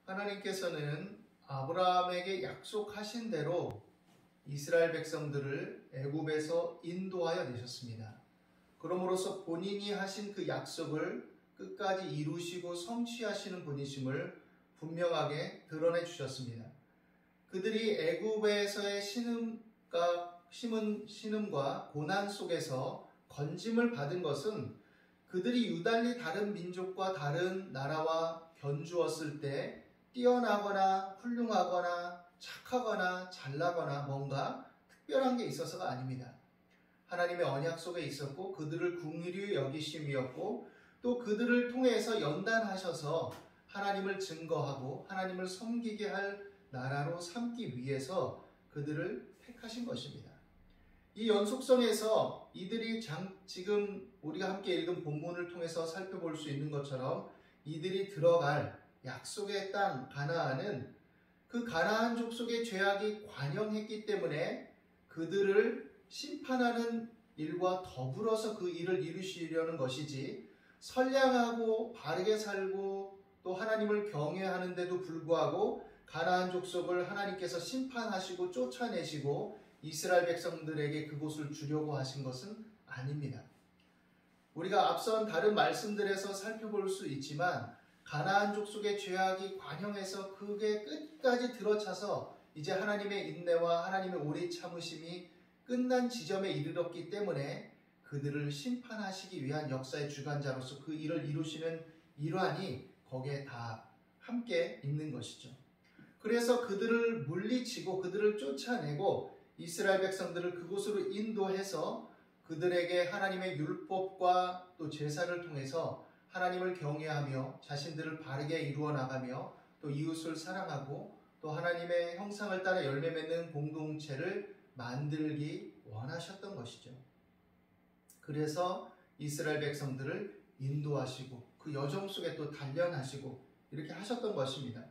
하나님께서는 아브라함에게 약속하신 대로 이스라엘 백성들을 애굽에서 인도하여 내셨습니다. 그러므로서 본인이 하신 그 약속을 끝까지 이루시고 성취하시는 분이심을 분명하게 드러내 주셨습니다. 그들이 애굽에서의 신음과 고난 속에서 건짐을 받은 것은 그들이 유달리 다른 민족과 다른 나라와 견주었을 때 뛰어나거나 훌륭하거나 착하거나 잘나거나 뭔가 특별한 게 있어서가 아닙니다. 하나님의 언약 속에 있었고 그들을 긍휼히 여기심이었고 또 그들을 통해서 연단하셔서 하나님을 증거하고 하나님을 섬기게 할 나라로 삼기 위해서 그들을 택하신 것입니다. 이 연속성에서 이들이 지금 우리가 함께 읽은 본문을 통해서 살펴볼 수 있는 것처럼 이들이 들어갈 약속의 땅 가나안은 그 가나안 족속의 죄악이 관영했기 때문에 그들을 심판하는 일과 더불어서 그 일을 이루시려는 것이지, 선량하고 바르게 살고 또 하나님을 경외하는데도 불구하고 가나안 족속을 하나님께서 심판하시고 쫓아내시고 이스라엘 백성들에게 그곳을 주려고 하신 것은 아닙니다. 우리가 앞선 다른 말씀들에서 살펴볼 수 있지만 가나안 족속의 죄악이 관영해서 그게 끝까지 들어차서 이제 하나님의 인내와 하나님의 오래 참으심이 끝난 지점에 이르렀기 때문에 그들을 심판하시기 위한 역사의 주관자로서 그 일을 이루시는 일환이 거기에 다 함께 있는 것이죠. 그래서 그들을 물리치고 그들을 쫓아내고 이스라엘 백성들을 그곳으로 인도해서 그들에게 하나님의 율법과 또 제사를 통해서 하나님을 경외하며 자신들을 바르게 이루어 나가며 또 이웃을 사랑하고 또 하나님의 형상을 따라 열매 맺는 공동체를 만들기 원하셨던 것이죠. 그래서 이스라엘 백성들을 인도하시고 그 여정 속에 또 단련하시고 이렇게 하셨던 것입니다.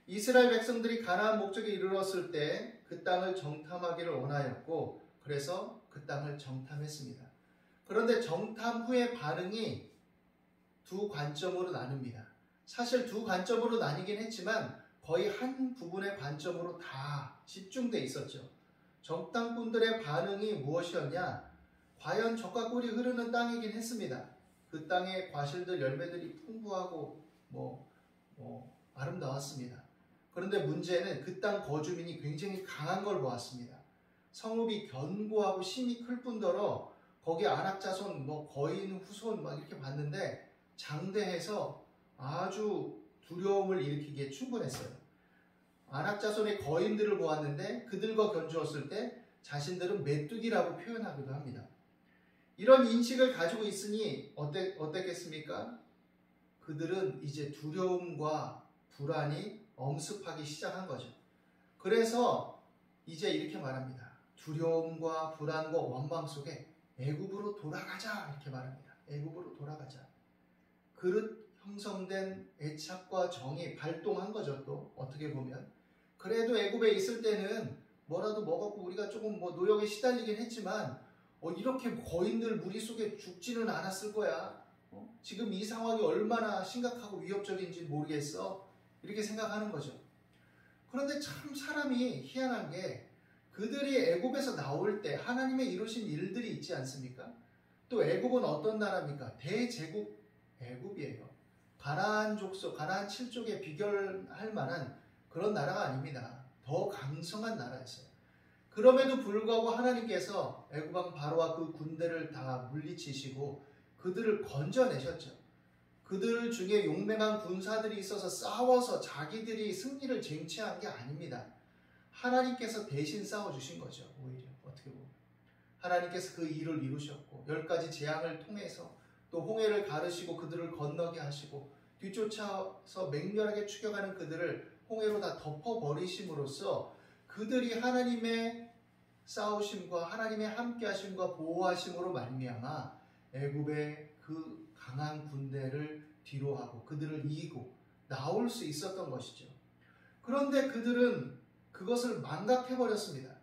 이스라엘 백성들이 가나안 목적에 이르렀을 때 그 땅을 정탐하기를 원하였고 그래서 그 땅을 정탐했습니다. 그런데 정탐 후의 반응이 두 관점으로 나눕니다. 사실 두 관점으로 나뉘긴 했지만 거의 한 부분의 관점으로 다 집중돼 있었죠. 정탐꾼들의 반응이 무엇이었냐? 과연 젖과 꿀이 흐르는 땅이긴 했습니다. 그 땅의 과실들 열매들이 풍부하고 아름다웠습니다. 그런데 문제는 그 땅 거주민이 굉장히 강한 걸 보았습니다. 성읍이 견고하고 심이 클 뿐더러 거기 안악자손, 거인, 후손 이렇게 봤는데 장대해서 아주 두려움을 일으키기에 충분했어요. 안악자손의 거인들을 보았는데 그들과 견주었을 때 자신들은 메뚜기라고 표현하기도 합니다. 이런 인식을 가지고 있으니 어땠겠습니까? 그들은 이제 두려움과 불안이 엄습하기 시작한 거죠. 그래서 이제 이렇게 말합니다. 두려움과 불안과 원망 속에 애굽으로 돌아가자 이렇게 말합니다. 애굽으로 돌아가자. 그릇 형성된 애착과 정이 발동한 거죠. 또 어떻게 보면 그래도 애굽에 있을 때는 뭐라도 먹었고 우리가 조금 노역에 시달리긴 했지만 이렇게 거인들 무리 속에 죽지는 않았을 거야. 지금 이 상황이 얼마나 심각하고 위협적인지 모르겠어. 이렇게 생각하는 거죠. 그런데 참 사람이 희한한 게 그들이 애굽에서 나올 때 하나님의 이루신 일들이 있지 않습니까? 또 애굽은 어떤 나라입니까? 대제국 애굽이에요. 가나안 족속, 가나안 7족에 비교할 만한 그런 나라가 아닙니다. 더 강성한 나라였어요. 그럼에도 불구하고 하나님께서 애굽 왕 바로와 그 군대를 다 물리치시고 그들을 건져내셨죠. 그들 중에 용맹한 군사들이 있어서 싸워서 자기들이 승리를 쟁취한 게 아닙니다. 하나님께서 대신 싸워주신 거죠. 오히려 어떻게 보면 하나님께서 그 일을 이루셨고 10가지 재앙을 통해서 또 홍해를 가르시고 그들을 건너게 하시고 뒤쫓아서 맹렬하게 추격하는 그들을 홍해로 다 덮어버리심으로써 그들이 하나님의 싸우심과 하나님의 함께하심과 보호하심으로 말미암아 애굽의 그 강한 군대를 뒤로하고 그들을 이기고 나올 수 있었던 것이죠. 그런데 그들은 그것을 망각해버렸습니다.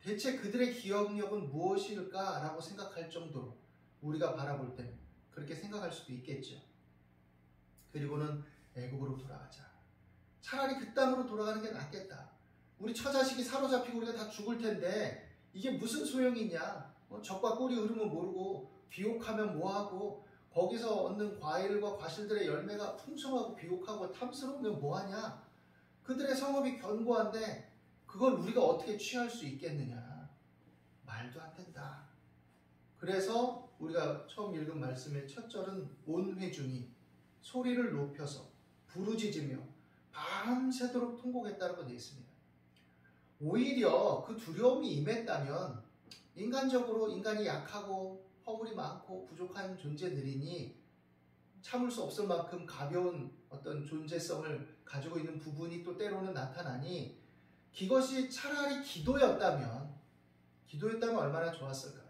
대체 그들의 기억력은 무엇일까라고 생각할 정도로 우리가 바라볼 때는 그렇게 생각할 수도 있겠죠. 그리고는 애굽으로 돌아가자. 차라리 그 땅으로 돌아가는 게 낫겠다. 우리 처자식이 사로잡히고 우리가 다 죽을 텐데 이게 무슨 소용이 있냐. 젖과 꿀이 흐르면 모르고 비옥하면 뭐하고 거기서 얻는 과일과 과실들의 열매가 풍성하고 비옥하고 탐스러우면 뭐하냐. 그들의 성읍이 견고한데 그걸 우리가 어떻게 취할 수 있겠느냐. 말도 안 된다. 그래서 우리가 처음 읽은 말씀의 첫 절은 온 회중이 소리를 높여서 부르짖으며 밤새도록 통곡했다고 되어 있습니다. 오히려 그 두려움이 임했다면 인간적으로 인간이 약하고 허물이 많고 부족한 존재들이니 참을 수 없을 만큼 가벼운 어떤 존재성을 가지고 있는 부분이 또 때로는 나타나니 그것이 차라리 기도였다면 얼마나 좋았을까요?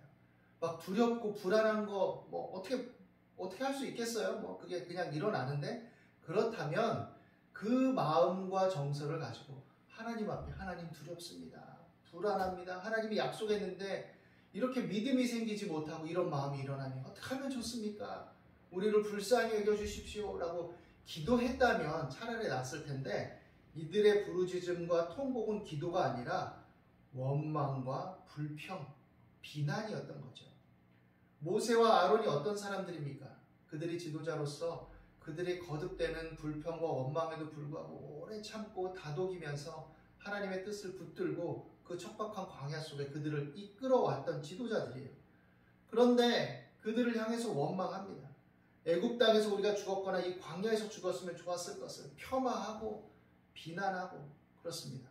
막 두렵고 불안한 거 뭐 어떻게 할 수 있겠어요? 뭐 그게 그냥 일어나는데 그렇다면 그 마음과 정서를 가지고 하나님 앞에 하나님 두렵습니다. 불안합니다. 하나님이 약속했는데 이렇게 믿음이 생기지 못하고 이런 마음이 일어나니 어떻게 하면 좋습니까? 우리를 불쌍히 여겨주십시오 라고 기도했다면 차라리 낫을 텐데 이들의 부르짖음과 통곡은 기도가 아니라 원망과 불평, 비난이었던 거죠. 모세와 아론이 어떤 사람들입니까? 그들이 지도자로서 그들이 거듭되는 불평과 원망에도 불구하고 오래 참고 다독이면서 하나님의 뜻을 붙들고 그 척박한 광야 속에 그들을 이끌어왔던 지도자들이에요. 그런데 그들을 향해서 원망합니다. 애굽 땅에서 우리가 죽었거나 이 광야에서 죽었으면 좋았을 것을 폄하하고 비난하고 그렇습니다.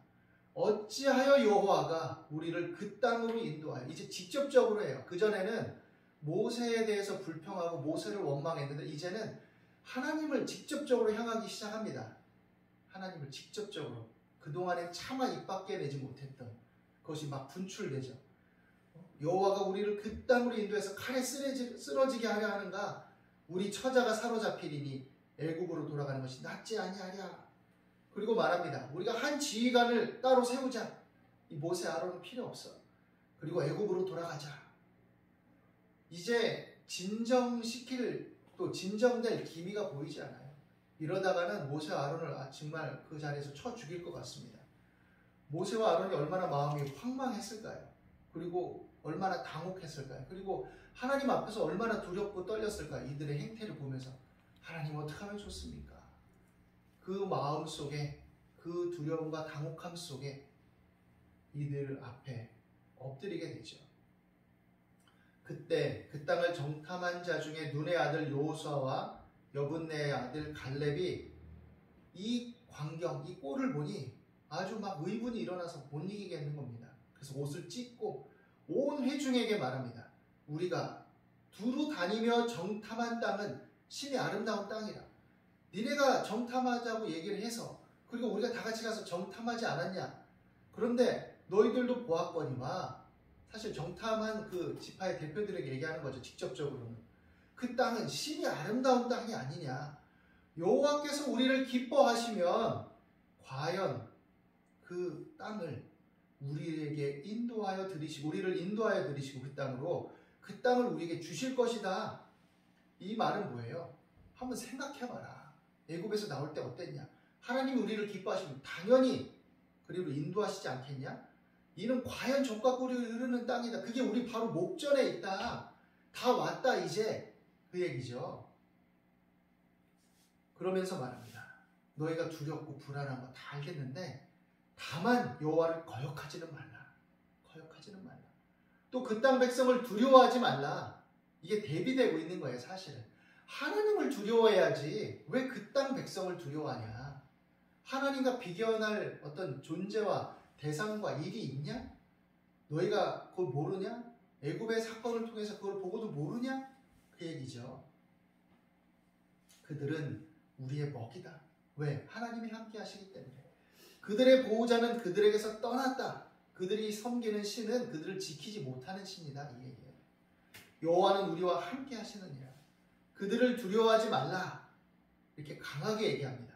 어찌하여 여호와가 우리를 그 땅으로 인도하여 이제 직접적으로 해요. 그전에는 모세에 대해서 불평하고 모세를 원망했는데 이제는 하나님을 직접적으로 향하기 시작합니다. 하나님을 직접적으로 그동안에 차마 입 밖에 내지 못했던 그것이 막 분출되죠. 여호와가 우리를 그 땅으로 인도해서 칼에 쓰러지게 하려 하는가. 우리 처자가 사로잡히리니 애굽으로 돌아가는 것이 낫지 아니하랴. 그리고 말합니다. 우리가 한 지휘관을 따로 세우자. 이 모세 아론은 필요 없어. 그리고 애굽으로 돌아가자. 이제 진정시킬 또 진정될 기미가 보이지 않아요. 이러다가는 모세와 아론을 정말 그 자리에서 쳐 죽일 것 같습니다. 모세와 아론이 얼마나 마음이 황망했을까요? 그리고 얼마나 당혹했을까요? 그리고 하나님 앞에서 얼마나 두렵고 떨렸을까요? 이들의 행태를 보면서 하나님 어떻게 하면 좋습니까? 그 마음 속에 그 두려움과 당혹함 속에 이들 앞에 엎드리게 되죠. 그때 그 땅을 정탐한 자 중에 눈의 아들 여호수아와 여분네의 아들 갈렙이 이 광경, 이 꼴을 보니 아주 막 의분이 일어나서 못 이기겠는 겁니다. 그래서 옷을 찢고 온 회중에게 말합니다. 우리가 두루 다니며 정탐한 땅은 신이 아름다운 땅이라. 니네가 정탐하자고 얘기를 해서 그리고 우리가 다 같이 가서 정탐하지 않았냐. 그런데 너희들도 보았거니와 사실 정탐한 그 지파의 대표들에게 얘기하는 거죠. 직접적으로는. 그 땅은 신이 아름다운 땅이 아니냐. 여호와께서 우리를 기뻐하시면 과연 그 땅을 우리에게 인도하여 들이시고 우리를 인도하여 들이시고 그 땅을 우리에게 주실 것이다. 이 말은 뭐예요? 한번 생각해봐라. 애굽에서 나올 때 어땠냐? 하나님이 우리를 기뻐하시면 당연히 그리로 인도하시지 않겠냐? 이는 과연 젖과 꿀이 흐르는 땅이다. 그게 우리 바로 목전에 있다. 다 왔다 이제. 그 얘기죠. 그러면서 말합니다. 너희가 두렵고 불안한 거 다 알겠는데 다만 여호와를 거역하지는 말라. 거역하지는 말라. 또 그 땅 백성을 두려워하지 말라. 이게 대비되고 있는 거예요. 사실은. 하나님을 두려워해야지 왜 그 땅 백성을 두려워하냐. 하나님과 비견할 어떤 존재와 대상과 일이 있냐? 너희가 그걸 모르냐? 애굽의 사건을 통해서 그걸 보고도 모르냐? 그 얘기죠. 그들은 우리의 먹이다. 왜? 하나님이 함께 하시기 때문에. 그들의 보호자는 그들에게서 떠났다. 그들이 섬기는 신은 그들을 지키지 못하는 신이다. 이 얘기예요. 여호와는 우리와 함께 하시느니라. 그들을 두려워하지 말라. 이렇게 강하게 얘기합니다.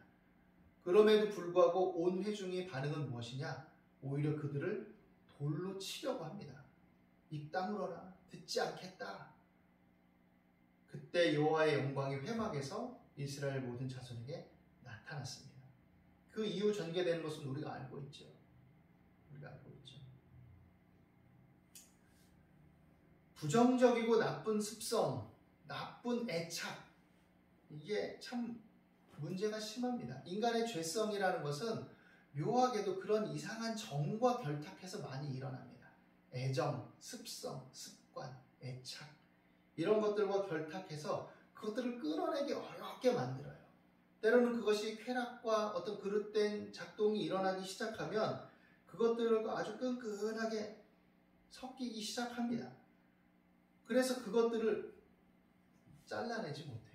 그럼에도 불구하고 온 회중의 반응은 무엇이냐? 오히려 그들을 돌로 치려고 합니다. 입 다물어라. 듣지 않겠다. 그때 여호와의 영광이 회막에서 이스라엘 모든 자손에게 나타났습니다. 그 이후 전개되는 것은 우리가 알고 있죠. 우리가 알고 있죠. 부정적이고 나쁜 습성, 나쁜 애착, 이게 참 문제가 심합니다. 인간의 죄성이라는 것은 묘하게도 그런 이상한 정과 결탁해서 많이 일어납니다. 애정, 습성, 습관, 애착 이런 것들과 결탁해서 그것들을 끊어내기 어렵게 만들어요. 때로는 그것이 쾌락과 어떤 그릇된 작동이 일어나기 시작하면 그것들과 아주 끈끈하게 섞이기 시작합니다. 그래서 그것들을 잘라내지 못해요.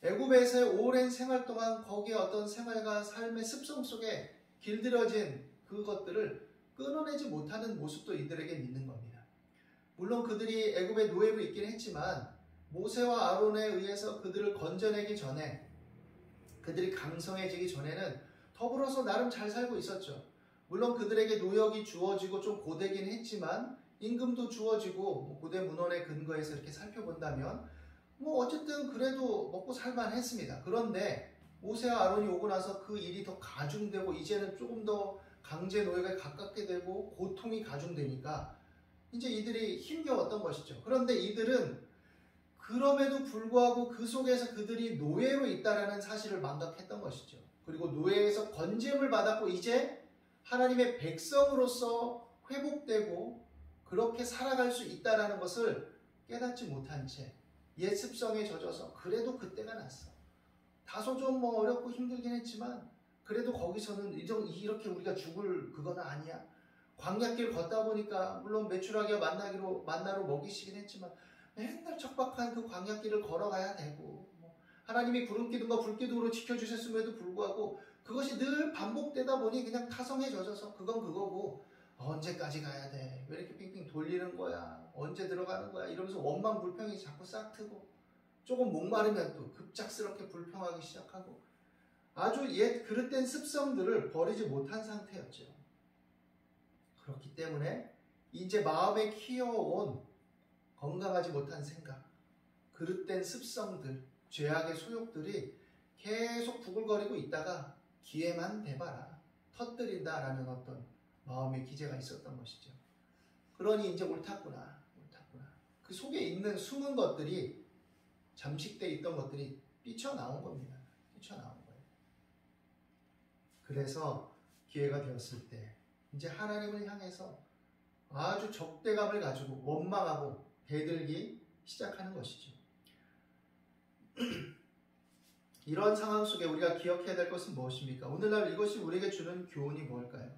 애굽에서의 오랜 생활 동안 거기에 어떤 생활과 삶의 습성 속에 길들여진 그것들을 끊어내지 못하는 모습도 이들에게 있는 겁니다. 물론 그들이 애굽의 노예로 있긴 했지만 모세와 아론에 의해서 그들을 건져내기 전에, 그들이 강성해지기 전에는 더불어서 나름 잘 살고 있었죠. 물론 그들에게 노역이 주어지고 좀 고되긴 했지만 임금도 주어지고 고대 문헌에 근거해서 이렇게 살펴본다면 어쨌든 그래도 먹고 살만 했습니다. 그런데 모세와 아론이 오고 나서 그 일이 더 가중되고 이제는 조금 더 강제 노예가 가깝게 되고 고통이 가중되니까 이제 이들이 힘겨웠던 것이죠. 그런데 이들은 그럼에도 불구하고 그 속에서 그들이 노예로 있다는 사실을 망각했던 것이죠. 그리고 노예에서 건짐을 받았고 이제 하나님의 백성으로서 회복되고 그렇게 살아갈 수 있다는 것을 깨닫지 못한 채 옛 습성에 젖어서 그래도 그때가 났어. 다소 좀 어렵고 힘들긴 했지만 그래도 거기서는 이렇게 우리가 죽을 그건 아니야. 광야길 걷다 보니까 물론 메추라기와 만나로 먹이시긴 했지만 맨날 척박한 그 광야길을 걸어가야 되고 하나님이 구름기둥과 불기둥으로 지켜주셨음에도 불구하고 그것이 늘 반복되다 보니 그냥 타성에 젖어서 그건 그거고 언제까지 가야 돼? 왜 이렇게 빙빙 돌리는 거야? 언제 들어가는 거야? 이러면서 원망 불평이 자꾸 싹트고 조금 목마르면 또 급작스럽게 불평하기 시작하고 아주 옛 그릇된 습성들을 버리지 못한 상태였죠. 그렇기 때문에 이제 마음에 키워온 건강하지 못한 생각, 그릇된 습성들, 죄악의 소욕들이 계속 부글거리고 있다가 기회만 대봐라 터뜨린다라는 어떤 마음의 기제가 있었던 것이죠. 그러니 이제 옳았구나. 그 속에 있는 숨은 것들이 잠식되어 있던 것들이 삐쳐나온 겁니다. 삐쳐나온 거예요. 그래서 기회가 되었을 때 이제 하나님을 향해서 아주 적대감을 가지고 원망하고 대들기 시작하는 것이죠. 이런 상황 속에 우리가 기억해야 될 것은 무엇입니까? 오늘날 이것이 우리에게 주는 교훈이 뭘까요?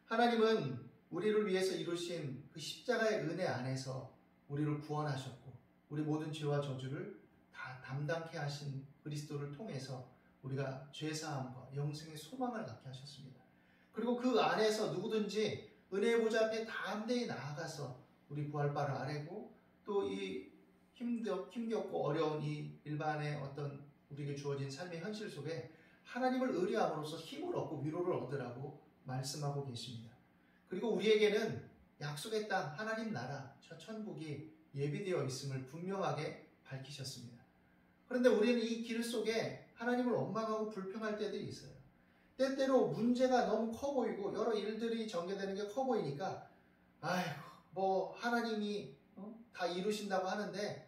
하나님은 우리를 위해서 이루신 그 십자가의 은혜 안에서 우리를 구원하셨고 우리 모든 죄와 저주를 다 담당케 하신 그리스도를 통해서 우리가 죄사함과 영생의 소망을 갖게 하셨습니다. 그리고 그 안에서 누구든지 은혜의 보좌 앞에 담대히 나아가서 우리 부활바를 아뢰고 또 이 힘겹고 어려운 이 일반의 어떤 우리에게 주어진 삶의 현실 속에 하나님을 의뢰함으로써 힘을 얻고 위로를 얻으라고 말씀하고 계십니다. 그리고 우리에게는 약속의 땅 하나님 나라 저 천국이 예비되어 있음을 분명하게 밝히셨습니다. 그런데 우리는 이 길 속에 하나님을 원망하고 불평할 때들이 있어요. 때때로 문제가 너무 커 보이고 여러 일들이 전개되는 게 커 보이니까 하나님이 다 이루신다고 하는데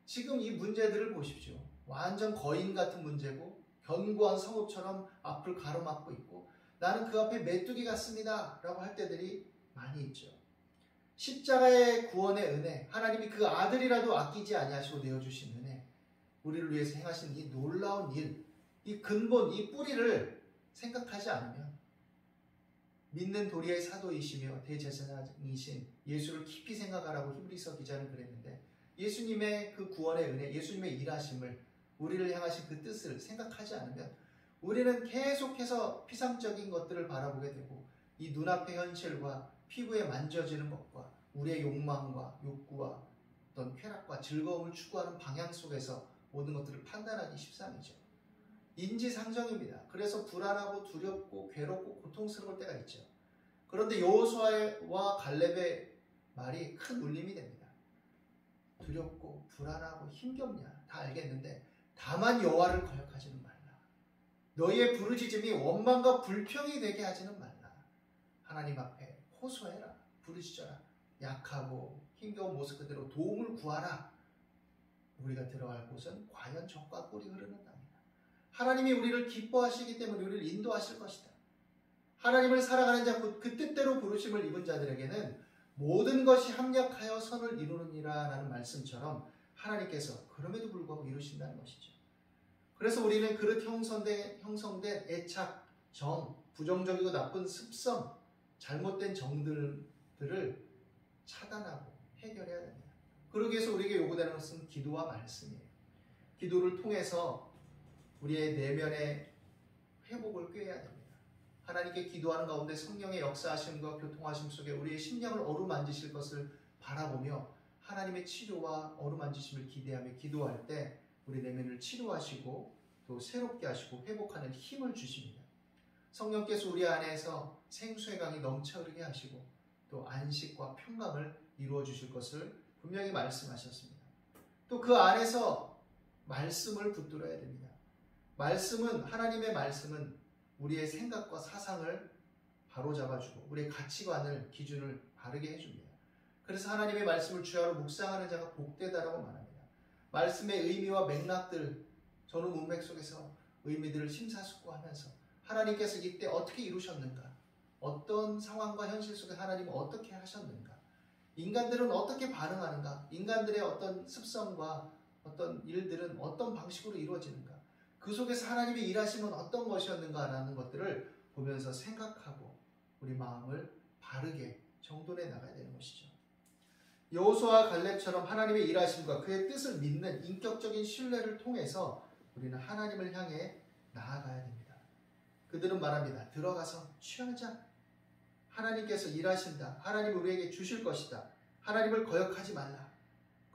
지금 이 문제들을 보십시오. 완전 거인 같은 문제고 견고한 성읍처럼 앞을 가로막고 있고 나는 그 앞에 메뚜기 같습니다 라고 할 때들이 많이 있죠. 십자가의 구원의 은혜, 하나님이 그 아들이라도 아끼지 아니하시고 내어주신 은혜, 우리를 위해서 행하신 이 놀라운 일, 이 근본, 이 뿌리를 생각하지 않으면 믿는 도리의 사도이시며 대제사장이신 예수를 깊이 생각하라고 히브리서 기자는 그랬는데 예수님의 그 구원의 은혜, 예수님의 일하심을 우리를 향하신 그 뜻을 생각하지 않으면 우리는 계속해서 피상적인 것들을 바라보게 되고 이 눈앞의 현실과 피부에 만져지는 것과 우리의 욕망과 욕구와 어떤 쾌락과 즐거움을 추구하는 방향 속에서 모든 것들을 판단하기 십상이죠. 인지상정입니다. 그래서 불안하고 두렵고 괴롭고 고통스러울 때가 있죠. 그런데 여호수아와 갈렙의 말이 큰 울림이 됩니다. 두렵고 불안하고 힘겹냐 다 알겠는데 다만 여호와를 거역하지는 말라. 너희의 부르짖음이 원망과 불평이 되게 하지는 말라. 하나님 앞에 호소해라. 부르짖어라. 약하고 힘겨운 모습 그대로 도움을 구하라. 우리가 들어갈 곳은 과연 젖과 꿀이 흐르는 땅이다. 하나님이 우리를 기뻐하시기 때문에 우리를 인도하실 것이다. 하나님을 살아가는 자, 그 뜻대로 부르심을 입은 자들에게는 모든 것이 합력하여 선을 이루느니라 라는 말씀처럼 하나님께서 그럼에도 불구하고 이루신다는 것이죠. 그래서 우리는 그릇 형성된 애착, 정, 부정적이고 나쁜 습성, 잘못된 정들을 차단하고 해결해야 됩니다. 그러기 위해서 우리에게 요구되는 것은 기도와 말씀이에요. 기도를 통해서 우리의 내면의 회복을 꾀해야 됩니다. 하나님께 기도하는 가운데 성령의 역사하심과 교통하심 속에 우리의 심령을 어루만지실 것을 바라보며 하나님의 치료와 어루만지심을 기대하며 기도할 때 우리 내면을 치료하시고 또 새롭게 하시고 회복하는 힘을 주십니다. 성령께서 우리 안에서 생수의 강이 넘쳐 흐르게 하시고 또 안식과 평강을 이루어 주실 것을 분명히 말씀하셨습니다. 또 그 안에서 말씀을 붙들어야 됩니다. 하나님의 말씀은 우리의 생각과 사상을 바로잡아주고 우리의 가치관을, 기준을 바르게 해줍니다. 그래서 하나님의 말씀을 주야로 묵상하는 자가 복되다라고 말합니다. 말씀의 의미와 맥락들, 전후 문맥 속에서 의미들을 심사숙고하면서 하나님께서 이때 어떻게 이루셨는가, 어떤 상황과 현실 속에 하나님은 어떻게 하셨는가, 인간들은 어떻게 반응하는가, 인간들의 어떤 습성과 어떤 일들은 어떤 방식으로 이루어지는가, 그 속에서 하나님의 일하심은 어떤 것이었는가라는 것들을 보면서 생각하고 우리 마음을 바르게 정돈해 나가야 되는 것이죠. 여호수아와 갈렙처럼 하나님의 일하심과 그의 뜻을 믿는 인격적인 신뢰를 통해서 우리는 하나님을 향해 나아가야 됩니다. 그들은 말합니다. 들어가서 취하자. 하나님께서 일하신다. 하나님 우리에게 주실 것이다. 하나님을 거역하지 말라.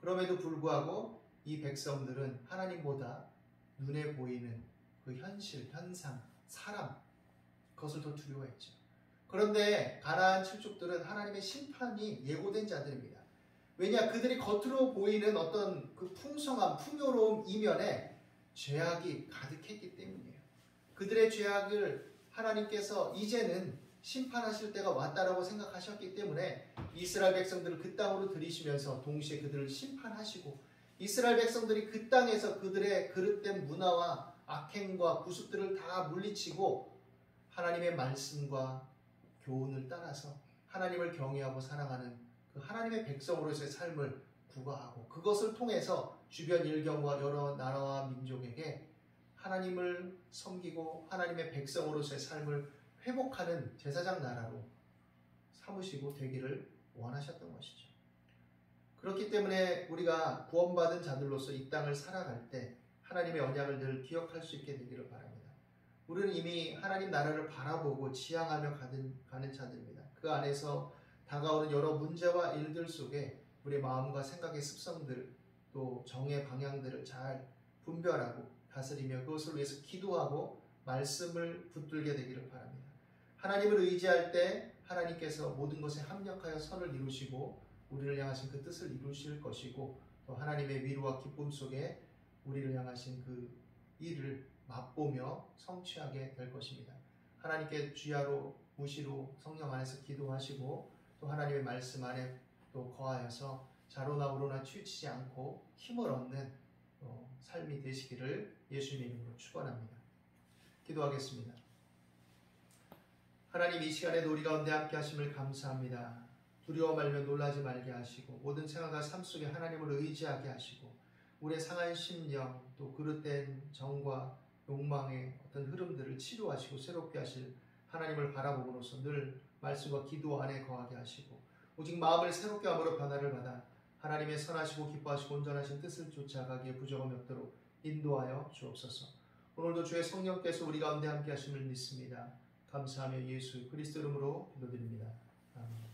그럼에도 불구하고 이 백성들은 하나님보다 눈에 보이는 그 현실, 현상, 사람, 그것을 더 두려워했죠. 그런데 가나안 칠족들은 하나님의 심판이 예고된 자들입니다. 왜냐? 그들이 겉으로 보이는 어떤 그 풍성함, 풍요로움 이면에 죄악이 가득했기 때문이에요. 그들의 죄악을 하나님께서 이제는 심판하실 때가 왔다라고 생각하셨기 때문에 이스라엘 백성들을 그 땅으로 들이시면서 동시에 그들을 심판하시고 이스라엘 백성들이 그 땅에서 그들의 그릇된 문화와 악행과 구습들을 다 물리치고 하나님의 말씀과 교훈을 따라서 하나님을 경외하고 사랑하는 그 하나님의 백성으로서의 삶을 구가하고 그것을 통해서 주변 일경과 여러 나라와 민족에게 하나님을 섬기고 하나님의 백성으로서의 삶을 회복하는 제사장 나라로 삼으시고 되기를 원하셨던 것이죠. 그렇기 때문에 우리가 구원받은 자들로서 이 땅을 살아갈 때 하나님의 언약을 늘 기억할 수 있게 되기를 바랍니다. 우리는 이미 하나님 나라를 바라보고 지향하며 가는 자들입니다. 그 안에서 다가오는 여러 문제와 일들 속에 우리의 마음과 생각의 습성들 또 정의 방향들을 잘 분별하고 다스리며 그것을 위해서 기도하고 말씀을 붙들게 되기를 바랍니다. 하나님을 의지할 때 하나님께서 모든 것에 합력하여 선을 이루시고 우리를 향하신 그 뜻을 이루실 것이고 또 하나님의 위로와 기쁨 속에 우리를 향하신 그 일을 맛보며 성취하게 될 것입니다. 하나님께 주야로 무시로 성령 안에서 기도하시고 또 하나님의 말씀 안에 또 거하여서 자로나 우로나 치우치지 않고 힘을 얻는 삶이 되시기를 예수님의 이름으로 축원합니다. 기도하겠습니다. 하나님 이 시간에도 우리 가운데 함께 하심을 감사합니다. 두려워 말며 놀라지 말게 하시고 모든 생각과 삶 속에 하나님을 의지하게 하시고 우리의 상한 심령 또 그릇된 정과 욕망의 어떤 흐름들을 치료하시고 새롭게 하실 하나님을 바라봄으로써 늘 말씀과 기도 안에 거하게 하시고 오직 마음을 새롭게 함으로 변화를 받아 하나님의 선하시고 기뻐하시고 온전하신 뜻을 쫓아가기에 부족함이 없도록 인도하여 주옵소서. 오늘도 주의 성령께서 우리 가운데 함께 하심을 믿습니다. 감사하며 예수 그리스도 이름으로 기도드립니다. 아멘.